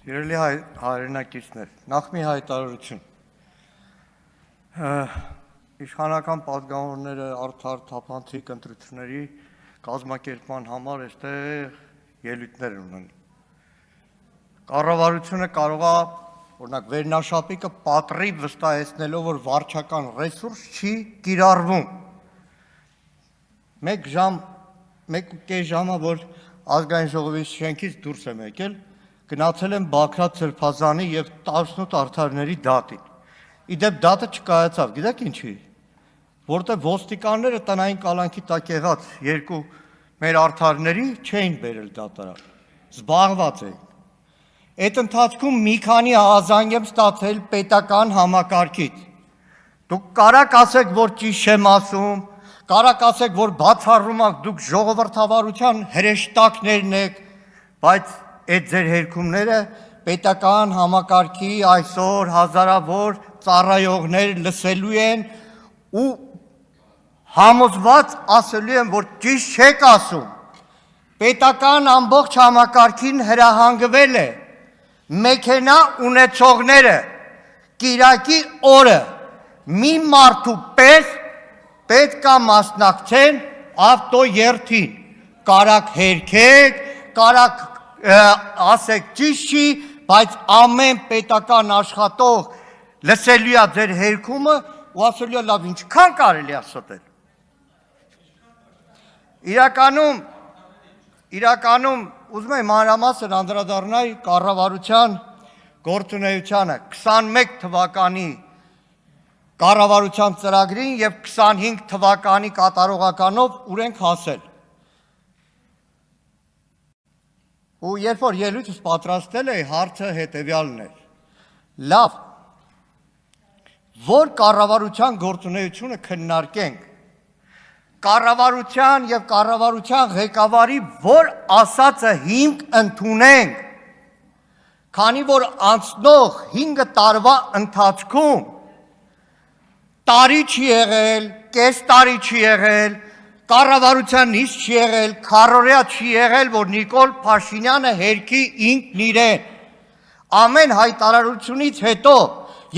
Սիրելի հայրենակիցներ, նախ մի հայտարարություն։ Իշխանական պատգամավորները արդար թափանցիկ ընտրությունների կազմակերպման համար այստեղ ելույթներ ունեն։ Կառավարությունը կարող է, օրինակ, վերնաշապիկը պատռի վստահեցնելով, որ վարչական ռեսուրս չի կիրառվում։ 1 ժամը, որ ազգային ժողովի շենքից դուրս եմ եկել, գնացել եմ Բագրատ Սրբազանի և 18 արդարների դատին։ Իդեպ դատը չկայացավ, գիտեք ինչի, որտեղ ոստիկանները տնային կալանքի տակ եղած երկու մեր արդարների չէին բերել դատարան, զբաղված էին։ Այդ ընթացքում մի քանի ահազանգ եմ ստացել պետական համակարգից։ Դուք կարաք ասեք, որ ճիշտ չեմ ասում, կարաք ասեք, որ բացառում եք, դուք ժողովրդավարության հրեշտակներն եք, բայց այդ ձեր հերքումները պետական համակարգի այսօր հազարավոր ծառայողներ լսելու են ու համոզված ասելու են, որ ճիշտ չեք ասում։ Պետական ամբողջ համակարգին հրահանգվել է մեքենա ունեցողները կիրակի օրը մի մարդու պես պետք է մասնակցեն ավտոերթին, կարաք հերքեք, կարաք ասեք ճիշտ չի, բայց ամեն պետական աշխատող լսելու է ձեր հերքումը ու ասելու է լավ ինչքան կարելի է ստել։ Իրականում ուզում եմ մանրամասն անդրադառնալ կառավարության գործունեությանը 21 թվականի կառավարության ծրագրին և 25 թվականի կատարողականով ուր ենք հասել։ Ու երբ որ ելույթս պատրաստել էի, հարցը հետևյալն էր. լավ, որ կառավարության գործունեությունը քննարկենք, կառավարության և կառավարության ղեկավարի որ ասածը հիմք ընդունենք, քանի որ անցնող 5 տարվա ընթացքում տարի չի եղել, կես տարի չի եղել, կառավարության նիստ չի եղել, քառօրյա չի եղել, որ Նիկոլ Փաշինյանը հերքի ինքն իրեն։ Ամեն հայտարարությունից հետո,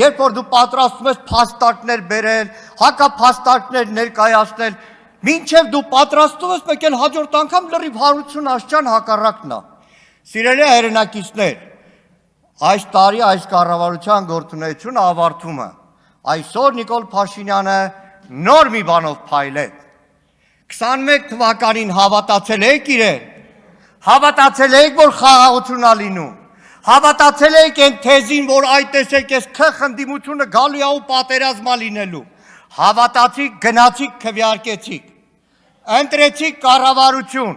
երբ որ դու պատրաստում ես փաստարկներ բերել, հակափաստարկներ ներկայացնել, մինչև դու պատրաստում ես, մեկ էլ հաջորդ անգամ լրիվ հարություն աշճան հակառակն է։ Սիրելի հայրենակիցներ, այս տարի այս կառավարության գործունեությունը ավարտվում է։ Այսօր Նիկոլ Փաշինյանը նոր մի բանով փայլեց։ 21 թվականին հավատացել եք իրեն, հավատացել եք, որ խաղաղություն է լինում, հավատացել եք այն թեզին, որ այ տեսեք ես քխնդիմությունը գալու է ու պատերազմա լինելու, հավատացիք, գնացիք, քվեարկեցիք, ընտրեցիք կառավարություն,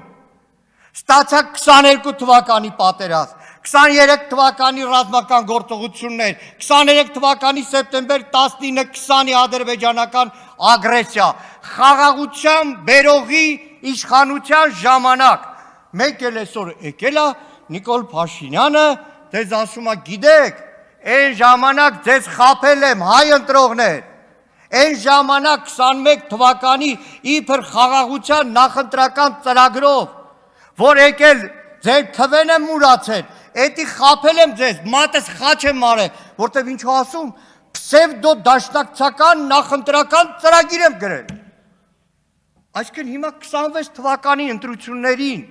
ստացաք 22 թվականի պատերազմ, 23 թվականի ռազմական գործողություններ, 23 թվականի սեպտեմբեր 19-20-ի ադրբեջանական ագրեսիա, խաղաղության բերողի իշխանության ժամանակ, մեկ էլ այսօր եկել է Նիկոլ Փաշինյանը, ձեզ ասում է գիտեք, այն ժամանակ ձեզ խաբել եմ հայ ընտրողներ, այն ժամանակ 21 թվականի իբր խաղաղության նախընտրական ծրագրով, որ եկել ձեր քվեն եմ մուրացել, էդի խաբել եմ ձեզ, մատս խաչ եմ արել, որտև ինչու ասում, պսևդո դաշնակցական նախընտրական ծրագիր եմ գրել։ Այսինքն հիմա 26 թվականի ընտրություններին,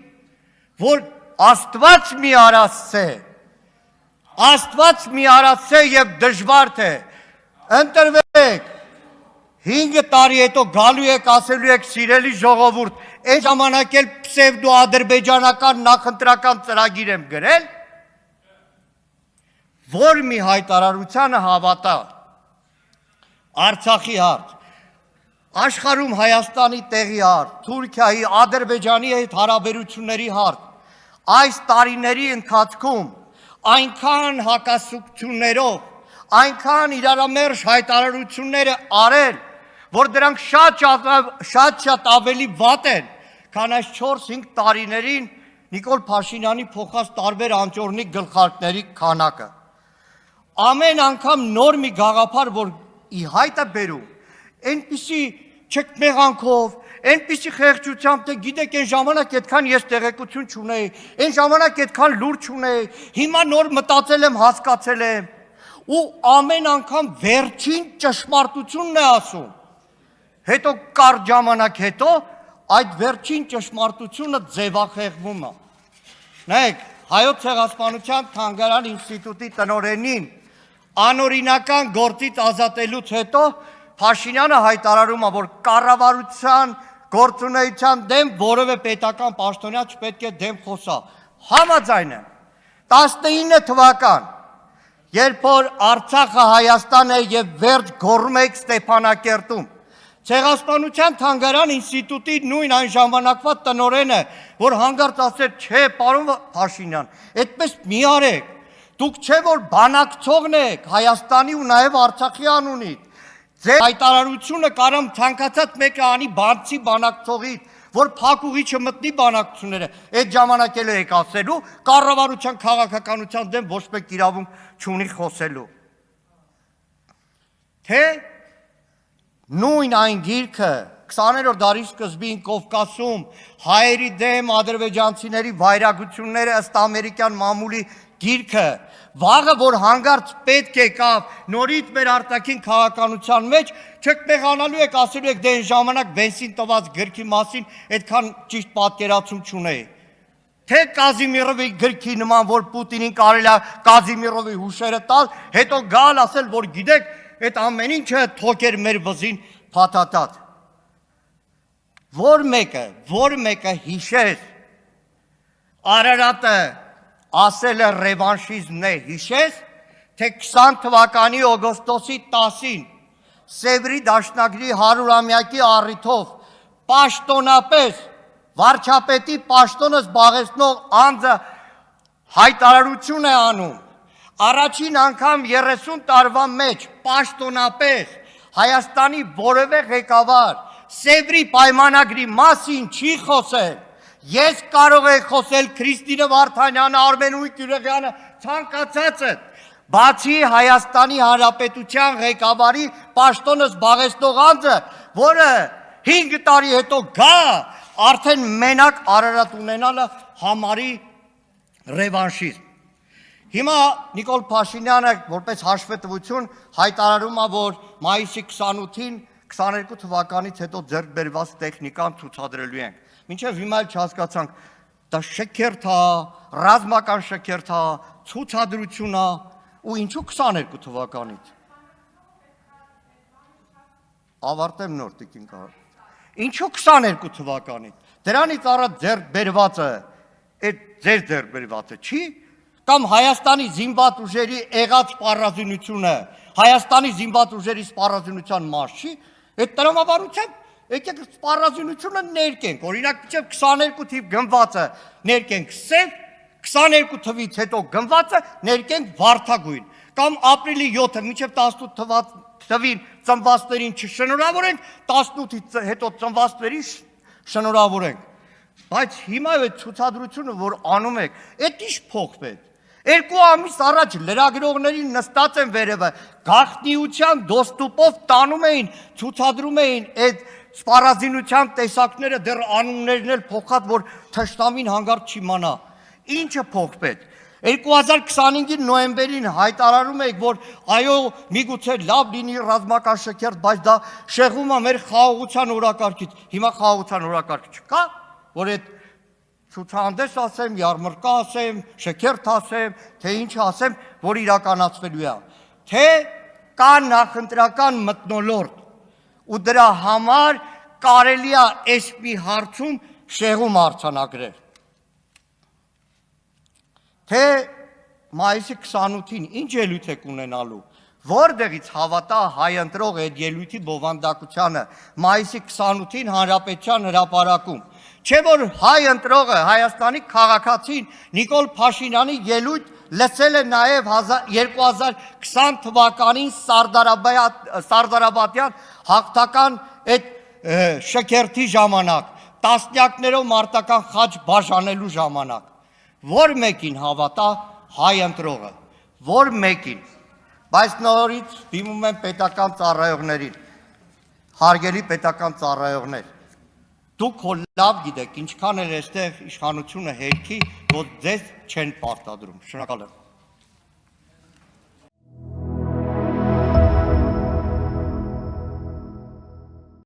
որ Աստված մի արածե և դժվար թե, ընտրվեք, 5 տարի հետո գալու եք, ասելու եք սիրելի ժողովուրդ, այն ժամանակ էլ պսևդո ադրբեջանական նախընտրական ծրագիր եմ գրել, որ մի հայտարարությանը հավատա, Արցախի հարց, աշխարհում Հայաստանի տեղի հարց, Թուրքիայի, Ադրբեջանի հետ հարաբերությունների հարց, այս տարիների ընթացքում այնքան հակասություններով, այնքան իրարամերժ հայտարարություններ արել, որ դրանք շատ ավելի վատ են, քան այս 4-5 տարիներին Նիկոլ Փաշինյանի փոխած տարբեր անճոռնիկ գլխարկների քանակը։ Ամեն անգամ նոր մի գաղափար, որ ի հայտ է բերում, այնպիսի չկմեղանքով, այնպիսի խեղճությամբ, թե գիտեք, այն ժամանակ այդքան ես տեղեկություն չունեի, այն ժամանակ այդքան լուր չունեի, հիմա նոր մտածել եմ, հասկացել եմ, ու ամեն անգամ վերջին ճշմարտությունն է ասում։ Հետո կարճ ժամանակ հետո այդ վերջին ճշմարտությունը ձևախեղվում է։ Նայեք, Հայոց ցեղասպանության թանգարան ինստիտուտի տնօրենին անօրինական գործից ազատելուց հետո Փաշինյանը հայտարարում է, որ կառավարության գործունեության դեմ որևէ պետական պաշտոնյա չպետք է դեմ խոսա։ Համաձայն եմ։ 19 թվական, երբ որ Արցախը Հայաստան է եւ վերջ գոռում եք Ստեփանակերտում, Ցեղասպանության թանգարան ինստիտուտի նույն այն ժամանակվա տնօրենը, որ հանգարց ասել, չէ, պարոն Փաշինյան, այդպես մի արեք, դուք չէ որ բանակցողն եք Հայաստանի ու նաեւ Արցախի անունից, ձեր հայտարարությունը կարամ ցանկացած մեկը անի բանցի բանակցողից, որ փակուղի չմտնի բանակցությունները, այդ ժամանակ էլ եք ասելու, կառավարության քաղաքականության դեմ ոչ մեկ իրավունք չունի խոսելու։ Թե նույն այն գիրքը 20-րդ դարի սկզբին Կովկասում հայերի դեմ ադրբեջանցիների վայրագությունները ըստ ամերիկյան մամուլի գիրքը, վաղը որ հանգարց պետք է կապ նորից մեր արտաքին քաղաքականության մեջ, չկմեղանալու եք, ասելու եք դե այն ժամանակ բենսին տված գրքի մասին այդքան ճիշտ պատկերացում չունեի։ Թե Կազիմիրովի գրքի նման, որ Պուտինին կարելի է Կազիմիրովի հուշերը տալ, հետո գալ ասել, որ գիտեք, այդ ամեն ինչը թոք էր մեր վզին փաթաթած։ Որ մեկը հիշեր, Արարատը ասել է ռևանշիզմն է, հիշես, թե 20 թվականի օգոստոսի 10-ին Սևրի դաշնագրի 100-ամյակի առիթով պաշտոնապես վարչապետի պաշտոնը զբաղեցնող անձը հայտարարություն է անում, առաջին անգամ 30 տարվա մեջ պաշտոնապես Հայաստանի որևէ ղեկավար Սևրի պայմանագրի մասին չի խոսել։ Ես կարող եմ խոսել Քրիստինե Վարդանյանը, Արմենուհի Կյուրեղյանը, ցանկացածը, բացի Հայաստանի Հանրապետության ղեկավարի պաշտոնը զբաղեցնող անձը, որը 5 տարի հետո գա, արդեն մենակ Արարատ ունենալը համարի ռևանշիզմ։ Հիմա Նիկոլ Փաշինյանը որպես հաշվետվություն հայտարարում է, որ մայիսի 28-ին 22 թվականից հետո ձեռք բերված տեխնիկան ցուցադրելու ենք։ Մինչև հիմա էլ չհասկացանք, դա շքերթ է, ռազմական շքերթ է, ցուցադրություն է, ու ինչու 22 թվականից։ Ավարտեմ նոր տիկին կար։ Ինչու 22 թվականից։ Դրանից առաջ ձեռք բերվածը, այդ ձեր ձեռք բերվածը չի, կամ Հայաստանի զինված ուժերի եղած սպառազինությունը, Հայաստանի զինված ուժերի սպառազինության մաս չի, այդ տրամաբանությամբ եկեք սպառազինությունը ներկենք, օրինակ մինչև 22 թիվ գնվածը ներկենք սև, 22 թվից հետո գնվածը ներկենք վարդագույն, կամ ապրիլի 7-ը մինչև 18 թվին ծնվածներին չշնորհավորենք, 18-ից հետո ծնվածներին շնորհավորենք։ Բայց հիմա այդ ցուցադրությունը, որ անում եք, այդ ինչ փոխվեց։ 2 ամիս առաջ լրագրողներին նստած են վերևը, գաղտնիության դոստուպով տանում էին, ցուցադրում էին այդ սպառազինության տեսակները, դեռ անուններն էլ փոխած, որ թշնամին հանգարց չիմանա։ Ինչը փոխվեց։ 2025-ի նոյեմբերին հայտարարում եք, որ այո, միգուցե լավ լինի ռազմական շքերթ, բայց դա շեղում է մեր խաղաղության օրակարգից։ Հիմա խաղաղության օրակարգ չկա, որ այդ ցուցահանդես ասեմ, յարմրկա ասեմ, շքերթ ասեմ, թե ինչ ասեմ, որ իրականացվելու է։ Թե կա նախընտրական մթնոլորտ ու դրա համար կարելի է այս մի հարցում շեղում արձանագրել։ Թե մայիսի 28-ին ինչ ելույթ եք ունենալու, որտեղից հավատա հայ ընտրող այդ ելույթի բովանդակությանը, մայիսի 28-ին Հանրապետության հրապարակում, չէ որ հայ ընտրողը, Հայաստանի քաղաքացին Նիկոլ Փաշինյանի ելույթ լսել է նաև 2020 թվականին Սարդարաբադյան հաղթական այդ շքերթի ժամանակ, տասնյակներով մարտական խաչ բաժանելու ժամանակ, որ մեկին հավատա հայ ընտրողը, որ մեկին, բայց նորից դիմում են պետական ծառայողներին, հարգելի պետական ծառայողներ, Դուք հո լավ գիտեք, ինչքան էլ այստեղ իշխանությունը հերքի, որ ձեզ չեն պարտադրում։ Շնորհակալ եմ։